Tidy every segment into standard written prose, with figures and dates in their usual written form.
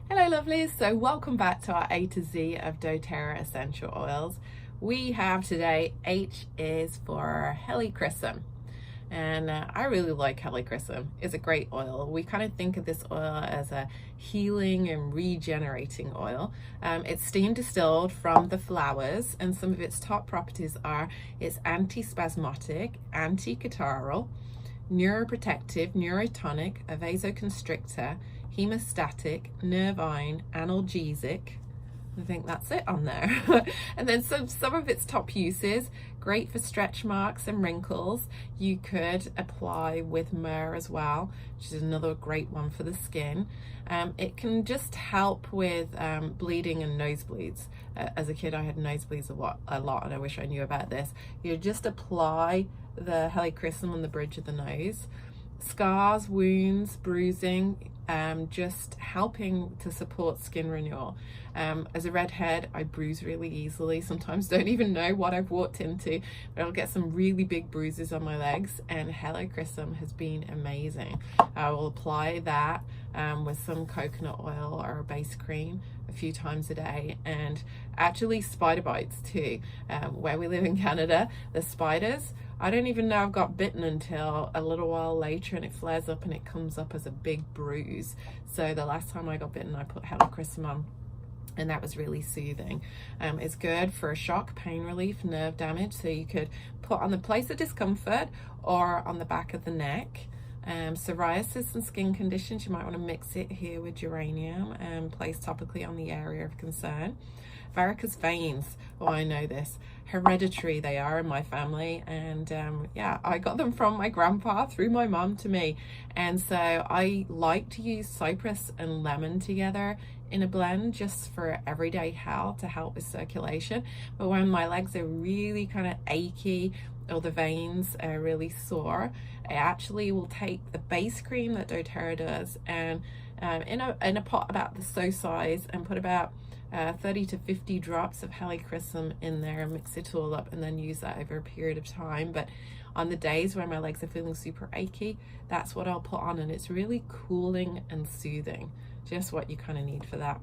Hello lovelies, so welcome back to our A to Z of doTERRA essential oils. We have today, H is for Helichrysum, and I really like Helichrysum. It's a great oil. We kind of think of this oil as a healing and regenerating oil. It's steam distilled from the flowers, and some of its top properties are it's antispasmodic, anticatarrhal, neuroprotective, neurotonic, a vasoconstrictor, Haemostatic, Nervine, Analgesic. I think that's it on there. And then some of its top uses, great for stretch marks and wrinkles. You could apply with myrrh as well, which is another great one for the skin. It can just help with bleeding and nosebleeds. As a kid, I had nosebleeds a lot, and I wish I knew about this. You just apply the Helichrysum on the bridge of the nose. Scars, wounds, bruising, just helping to support skin renewal. As a redhead, I bruise really easily, sometimes don't even know what I've walked into, but I'll get some really big bruises on my legs, and Helichrysum has been amazing. I will apply that with some coconut oil or a base cream a few times a day, and actually spider bites too. Where we live in Canada, the spiders, I don't even know I've got bitten until a little while later, and it flares up and it comes up as a big bruise. So the last time I got bitten, I put Helichrysum on, and that was really soothing. It's good for shock, pain relief, nerve damage, so you could put on the place of discomfort or on the back of the neck. Psoriasis and skin conditions, you might want to mix it here with geranium and place topically on the area of concern. Varicose veins, oh, I know this, hereditary they are in my family, and yeah, I got them from my grandpa through my mom to me, and so I like to use cypress and lemon together in a blend just for everyday health to help with circulation. But when my legs are really kind of achy or the veins are really sore, I actually will take the base cream that doTERRA does, and in a pot about the so size, and put about 30 to 50 drops of Helichrysum in there and mix it all up, and then use that over a period of time. But on the days where my legs are feeling super achy, that's what I'll put on, and it's really cooling and soothing, just what you kind of need for that.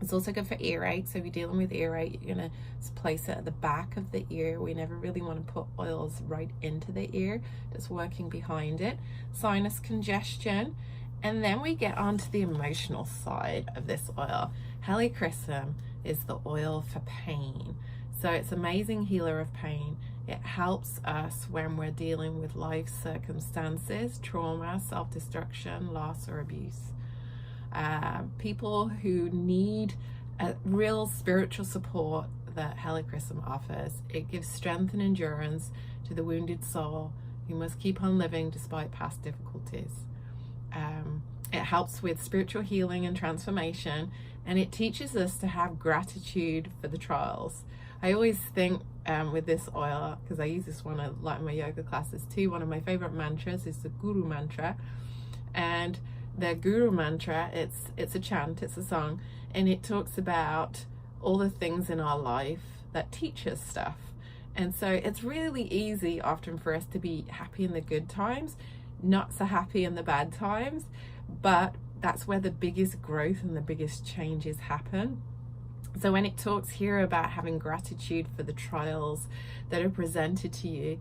It's also good for earache, so if you're dealing with earache, you're gonna place it at the back of the ear. We never really want to put oils right into the ear, just working behind it. Sinus congestion. And then we get onto the emotional side of this oil. Helichrysum is the oil for pain. So it's an amazing healer of pain. It helps us when we're dealing with life circumstances, trauma, self-destruction, loss, or abuse. People who need a real spiritual support that Helichrysum offers. It gives strength and endurance to the wounded soul who must keep on living despite past difficulties. It helps with spiritual healing and transformation, and it teaches us to have gratitude for the trials. I always think with this oil, because I use this one a lot in my yoga classes too, one of my favorite mantras is the Guru mantra. And the Guru mantra, it's a chant, it's a song, and it talks about all the things in our life that teach us stuff. And so it's really easy often for us to be happy in the good times, not so happy in the bad times, but that's where the biggest growth and the biggest changes happen. So when it talks here about having gratitude for the trials that are presented to you,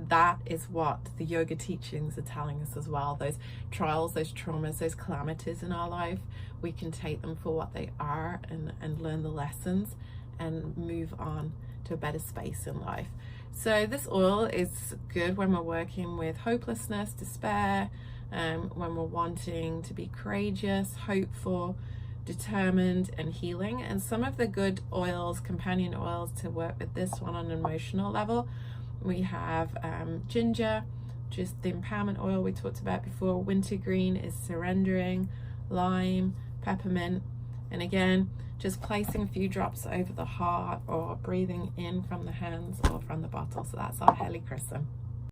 that is what the yoga teachings are telling us as well. Those trials, those traumas, those calamities in our life, we can take them for what they are and learn the lessons and move on to a better space in life. So this oil is good when we're working with hopelessness, despair, when we're wanting to be courageous, hopeful, determined, and healing. And some of the good oils, companion oils to work with this one on an emotional level, we have ginger, just the empowerment oil we talked about before. Wintergreen is surrendering, lime, peppermint, and again, just placing a few drops over the heart or breathing in from the hands or from the bottle. So that's our Helichrysum.